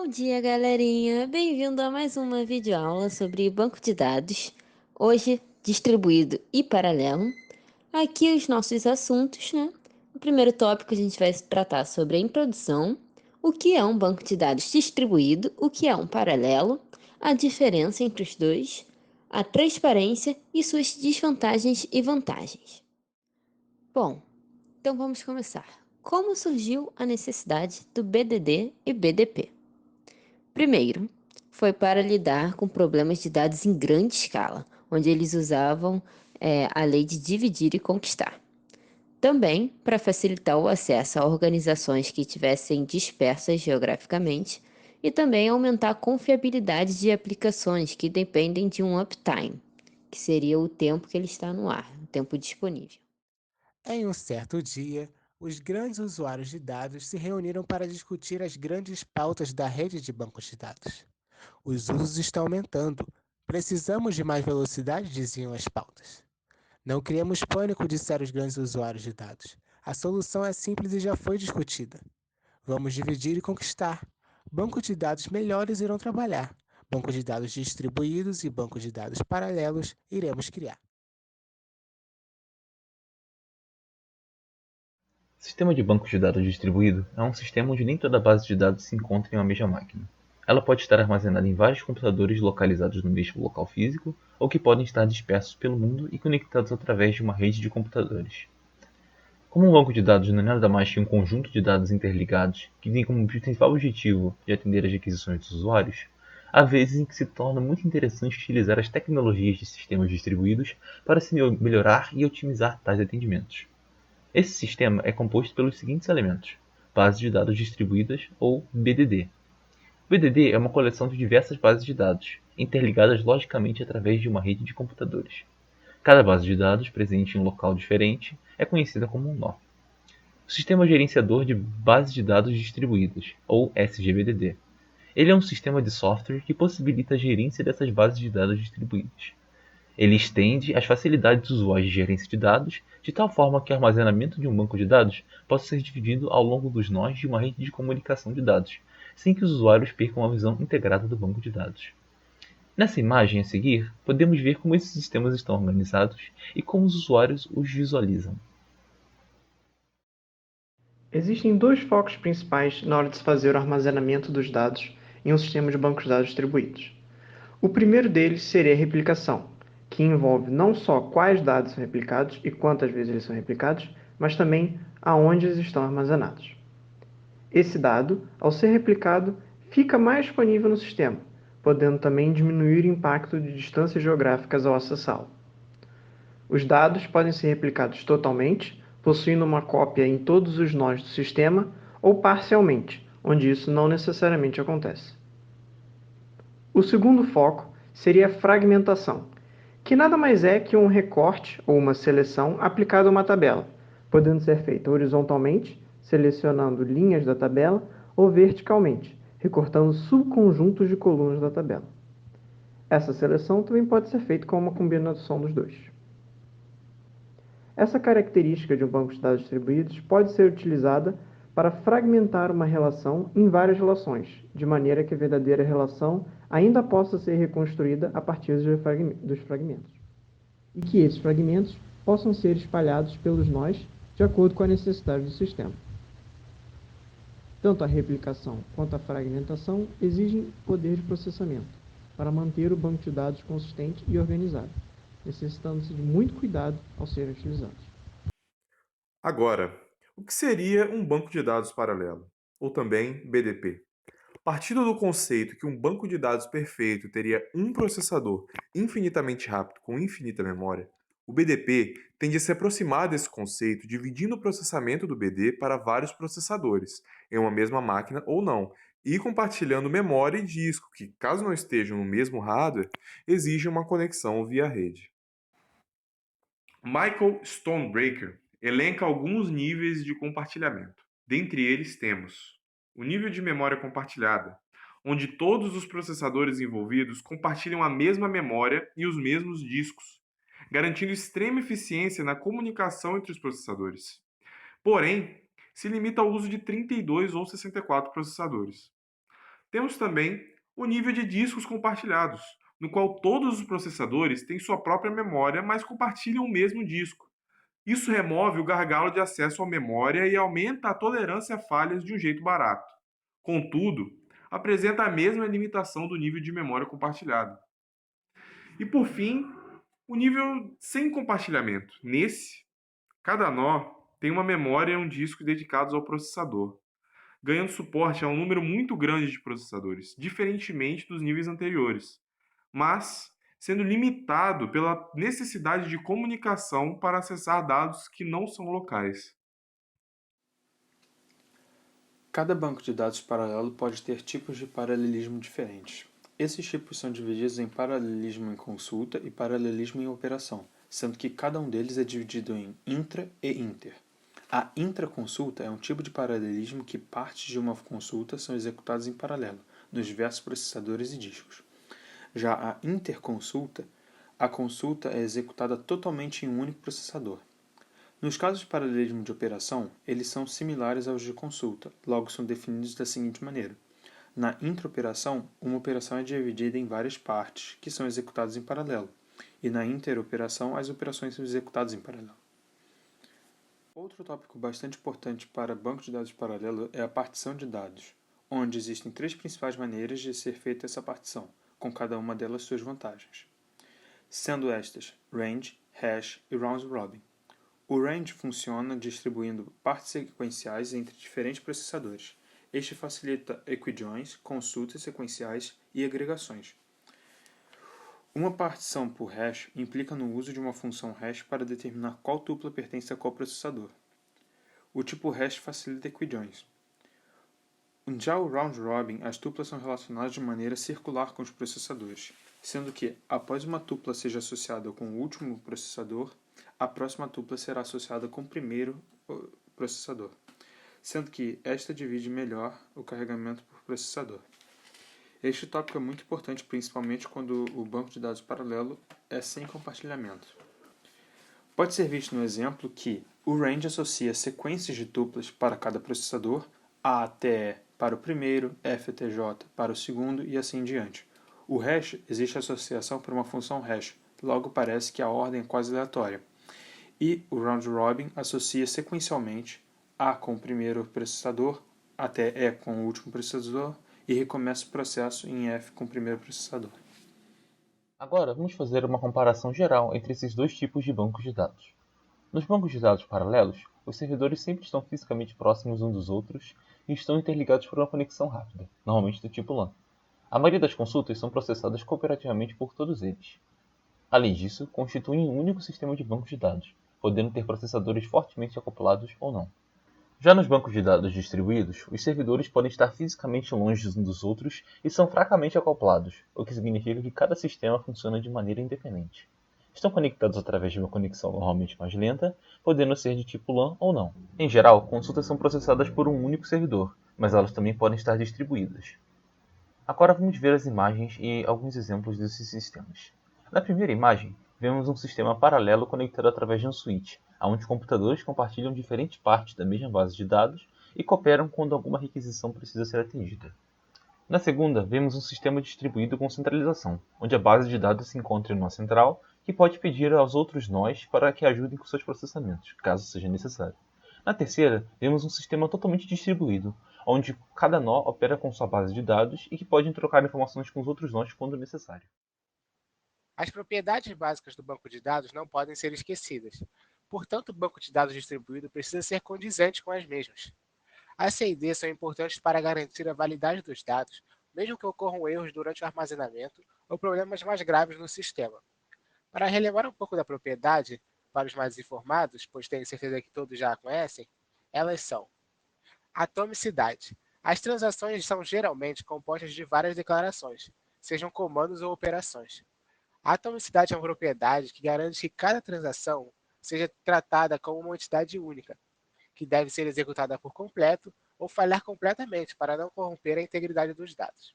Bom dia, galerinha! Bem-vindo a mais uma videoaula sobre banco de dados, hoje distribuído e paralelo. Aqui os nossos assuntos, né? No primeiro tópico a gente vai tratar sobre a introdução, o que é um banco de dados distribuído, o que é um paralelo, a diferença entre os dois, a transparência e suas desvantagens e vantagens. Bom, então vamos começar. Como surgiu a necessidade do BDD e BDP? Primeiro, foi para lidar com problemas de dados em grande escala, onde eles usavam a lei de dividir e conquistar. Também para facilitar o acesso a organizações que estivessem dispersas geograficamente e também aumentar a confiabilidade de aplicações que dependem de um uptime, que seria o tempo que ele está no ar, o tempo disponível. Em um certo dia, os grandes usuários de dados se reuniram para discutir as grandes pautas da rede de bancos de dados. Os usos estão aumentando. Precisamos de mais velocidade, diziam as pautas. Não criemos pânico, disseram os grandes usuários de dados. A solução é simples e já foi discutida. Vamos dividir e conquistar. Bancos de dados melhores irão trabalhar. Bancos de dados distribuídos e bancos de dados paralelos iremos criar. Sistema de banco de dados distribuído é um sistema onde nem toda base de dados se encontra em uma mesma máquina. Ela pode estar armazenada em vários computadores localizados no mesmo local físico ou que podem estar dispersos pelo mundo e conectados através de uma rede de computadores. Como um banco de dados não é nada mais que um conjunto de dados interligados que tem como principal objetivo de atender às requisições dos usuários, há vezes em que se torna muito interessante utilizar as tecnologias de sistemas distribuídos para se melhorar e otimizar tais atendimentos. Esse sistema é composto pelos seguintes elementos: bases de dados distribuídas ou BDD. BDD é uma coleção de diversas bases de dados, interligadas logicamente através de uma rede de computadores. Cada base de dados presente em um local diferente é conhecida como um nó. O Sistema Gerenciador de Bases de Dados Distribuídas, ou SGBDD. Ele é um sistema de software que possibilita a gerência dessas bases de dados distribuídas. Ele estende as facilidades usuais de gerência de dados de tal forma que o armazenamento de um banco de dados possa ser dividido ao longo dos nós de uma rede de comunicação de dados, sem que os usuários percam a visão integrada do banco de dados. Nessa imagem a seguir, podemos ver como esses sistemas estão organizados e como os usuários os visualizam. Existem dois focos principais na hora de se fazer o armazenamento dos dados em um sistema de bancos de dados distribuídos. O primeiro deles seria a replicação, que envolve não só quais dados são replicados e quantas vezes eles são replicados, mas também aonde eles estão armazenados. Esse dado, ao ser replicado, fica mais disponível no sistema, podendo também diminuir o impacto de distâncias geográficas ao acessá-lo. Os dados podem ser replicados totalmente, possuindo uma cópia em todos os nós do sistema, ou parcialmente, onde isso não necessariamente acontece. O segundo foco seria a fragmentação, que nada mais é que um recorte ou uma seleção aplicado a uma tabela, podendo ser feita horizontalmente, selecionando linhas da tabela, ou verticalmente, recortando subconjuntos de colunas da tabela. Essa seleção também pode ser feita com uma combinação dos dois. Essa característica de um banco de dados distribuídos pode ser utilizada para fragmentar uma relação em várias relações, de maneira que a verdadeira relação ainda possa ser reconstruída a partir dos fragmentos, e que esses fragmentos possam ser espalhados pelos nós de acordo com a necessidade do sistema. Tanto a replicação quanto a fragmentação exigem poder de processamento para manter o banco de dados consistente e organizado, necessitando-se de muito cuidado ao serem utilizados. Agora, o que seria um banco de dados paralelo, ou também BDP? Partindo do conceito que um banco de dados perfeito teria um processador infinitamente rápido com infinita memória, o BDP tende a se aproximar desse conceito dividindo o processamento do BD para vários processadores, em uma mesma máquina ou não, e compartilhando memória e disco, que, caso não estejam no mesmo hardware, exigem uma conexão via rede. Michael Stonebreaker elenca alguns níveis de compartilhamento. Dentre eles temos o nível de memória compartilhada, onde todos os processadores envolvidos compartilham a mesma memória e os mesmos discos, garantindo extrema eficiência na comunicação entre os processadores. Porém, se limita ao uso de 32 ou 64 processadores. Temos também o nível de discos compartilhados, no qual todos os processadores têm sua própria memória, mas compartilham o mesmo disco. Isso remove o gargalo de acesso à memória e aumenta a tolerância a falhas de um jeito barato. Contudo, apresenta a mesma limitação do nível de memória compartilhada. E por fim, o nível sem compartilhamento. Nesse, cada nó tem uma memória e um disco dedicados ao processador, ganhando suporte a um número muito grande de processadores, diferentemente dos níveis anteriores, mas sendo limitado pela necessidade de comunicação para acessar dados que não são locais. Cada banco de dados paralelo pode ter tipos de paralelismo diferentes. Esses tipos são divididos em paralelismo em consulta e paralelismo em operação, sendo que cada um deles é dividido em intra e inter. A intraconsulta é um tipo de paralelismo que partes de uma consulta são executadas em paralelo, nos diversos processadores e discos. Já a interconsulta, a consulta é executada totalmente em um único processador. Nos casos de paralelismo de operação, eles são similares aos de consulta, logo são definidos da seguinte maneira. Na intraoperação, uma operação é dividida em várias partes, que são executadas em paralelo, e na interoperação, as operações são executadas em paralelo. Outro tópico bastante importante para banco de dados paralelo é a partição de dados, onde existem três principais maneiras de ser feita essa partição, com cada uma delas suas vantagens, sendo estas range, hash e round robin. O range funciona distribuindo partes sequenciais entre diferentes processadores. Este facilita equijoins, consultas sequenciais e agregações. Uma partição por hash implica no uso de uma função hash para determinar qual tupla pertence a qual processador. O tipo hash facilita equijoins. Já o round robin, as tuplas são relacionadas de maneira circular com os processadores, sendo que, após uma tupla seja associada com o último processador, a próxima tupla será associada com o primeiro processador, sendo que esta divide melhor o carregamento por processador. Este tópico é muito importante, principalmente quando o banco de dados paralelo é sem compartilhamento. Pode ser visto no exemplo que o range associa sequências de tuplas para cada processador, A até E para o primeiro, F até J para o segundo e assim em diante. O hash existe associação por uma função hash, logo parece que a ordem é quase aleatória. E o round robin associa sequencialmente A com o primeiro processador, até E com o último processador e recomeça o processo em F com o primeiro processador. Agora, vamos fazer uma comparação geral entre esses dois tipos de bancos de dados. Nos bancos de dados paralelos, os servidores sempre estão fisicamente próximos uns dos outros e estão interligados por uma conexão rápida, normalmente do tipo LAN. A maioria das consultas são processadas cooperativamente por todos eles. Além disso, constituem um único sistema de bancos de dados, podendo ter processadores fortemente acoplados ou não. Já nos bancos de dados distribuídos, os servidores podem estar fisicamente longe uns dos outros e são fracamente acoplados, o que significa que cada sistema funciona de maneira independente. Estão conectados através de uma conexão normalmente mais lenta, podendo ser de tipo LAN ou não. Em geral, consultas são processadas por um único servidor, mas elas também podem estar distribuídas. Agora vamos ver as imagens e alguns exemplos desses sistemas. Na primeira imagem, vemos um sistema paralelo conectado através de um switch, onde computadores compartilham diferentes partes da mesma base de dados e cooperam quando alguma requisição precisa ser atendida. Na segunda, vemos um sistema distribuído com centralização, onde a base de dados se encontra em um nó central, que pode pedir aos outros nós para que ajudem com seus processamentos, caso seja necessário. Na terceira, vemos um sistema totalmente distribuído, onde cada nó opera com sua base de dados e que pode trocar informações com os outros nós quando necessário. As propriedades básicas do banco de dados não podem ser esquecidas. Portanto, o banco de dados distribuído precisa ser condizente com as mesmas. As CID são importantes para garantir a validade dos dados, mesmo que ocorram erros durante o armazenamento ou problemas mais graves no sistema. Para relembrar um pouco da propriedade, para os mais informados, pois tenho certeza que todos já a conhecem, elas são: atomicidade. As transações são geralmente compostas de várias declarações, sejam comandos ou operações. A atomicidade é uma propriedade que garante que cada transação seja tratada como uma entidade única, que deve ser executada por completo ou falhar completamente para não corromper a integridade dos dados.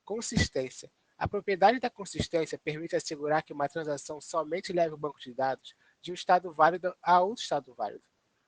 Consistência. A propriedade da consistência permite assegurar que uma transação somente leve o banco de dados de um estado válido a outro estado válido,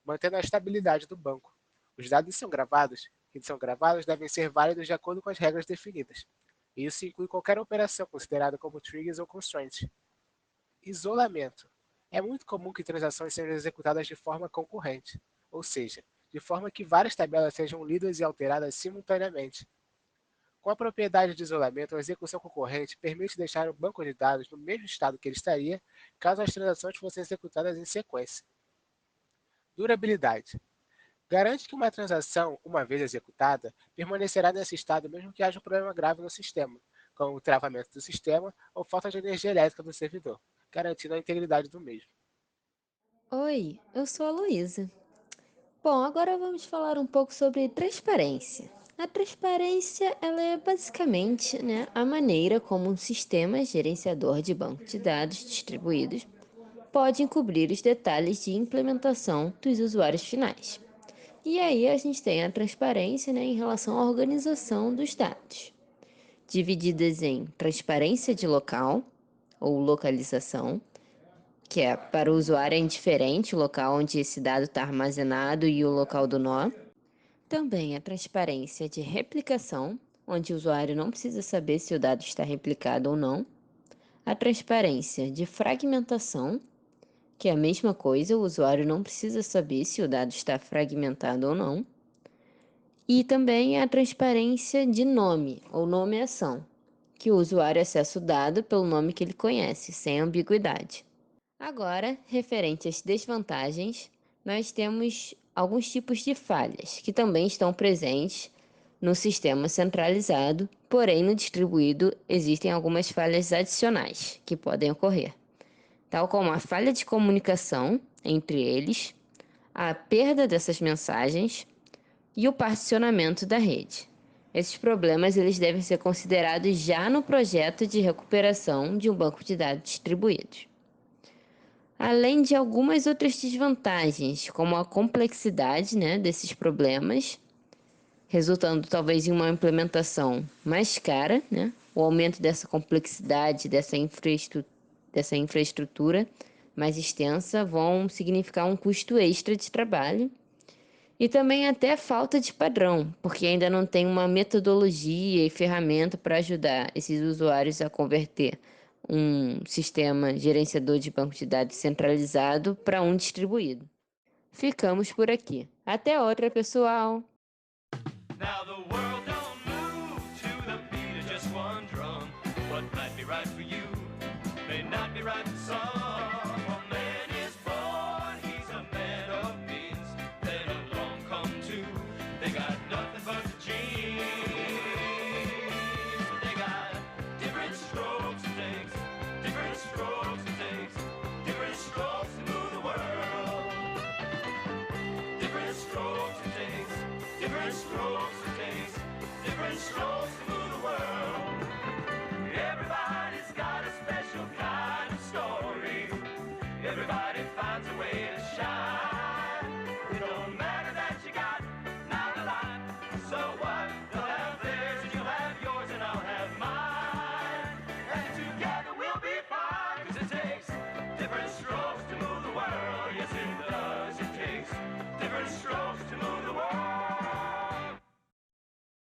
mantendo a estabilidade do banco. Os dados são gravados que são gravados devem ser válidos de acordo com as regras definidas. Isso inclui qualquer operação considerada como triggers ou constraints. Isolamento. É muito comum que transações sejam executadas de forma concorrente, ou seja, de forma que várias tabelas sejam lidas e alteradas simultaneamente. Com a propriedade de isolamento, a execução concorrente permite deixar o banco de dados no mesmo estado que ele estaria caso as transações fossem executadas em sequência. Durabilidade. Garante que uma transação, uma vez executada, permanecerá nesse estado mesmo que haja um problema grave no sistema, como o travamento do sistema ou falta de energia elétrica do servidor, garantindo a integridade do mesmo. Oi, eu sou a Luísa. Bom, agora vamos falar um pouco sobre transparência. A transparência, ela é basicamente, a maneira como um sistema gerenciador de banco de dados distribuídos pode encobrir os detalhes de implementação dos usuários finais. E aí a gente tem a transparência, em relação à organização dos dados, divididas em transparência de local ou localização, que é para o usuário é indiferente o local onde esse dado está armazenado e o local do nó. Também a transparência de replicação, onde o usuário não precisa saber se o dado está replicado ou não. A transparência de fragmentação, que é a mesma coisa, o usuário não precisa saber se o dado está fragmentado ou não. E também a transparência de nome ou nomeação, que o usuário acessa o dado pelo nome que ele conhece, sem ambiguidade. Agora, referente às desvantagens, nós temos alguns tipos de falhas que também estão presentes no sistema centralizado, porém no distribuído existem algumas falhas adicionais que podem ocorrer, tal como a falha de comunicação entre eles, a perda dessas mensagens e o particionamento da rede. Esses problemas eles devem ser considerados já no projeto de recuperação de um banco de dados distribuídos. Além de algumas outras desvantagens, como a complexidade desses problemas, resultando talvez em uma implementação mais cara, o aumento dessa complexidade, dessa infraestrutura mais extensa, vão significar um custo extra de trabalho e também até falta de padrão, porque ainda não tem uma metodologia e ferramenta para ajudar esses usuários a converter um sistema gerenciador de banco de dados centralizado para um distribuído. Ficamos por aqui. Até outra, pessoal! Now the world don't move to the beat of just one drum. What might be right for you may not be right for some. A man is born, he's a man of means. Then along come two, they got nothing but the genes. They got different strokes it takes, different strokes it takes, different strokes to move the world. Different strokes it takes, different strokes it takes, different strokes.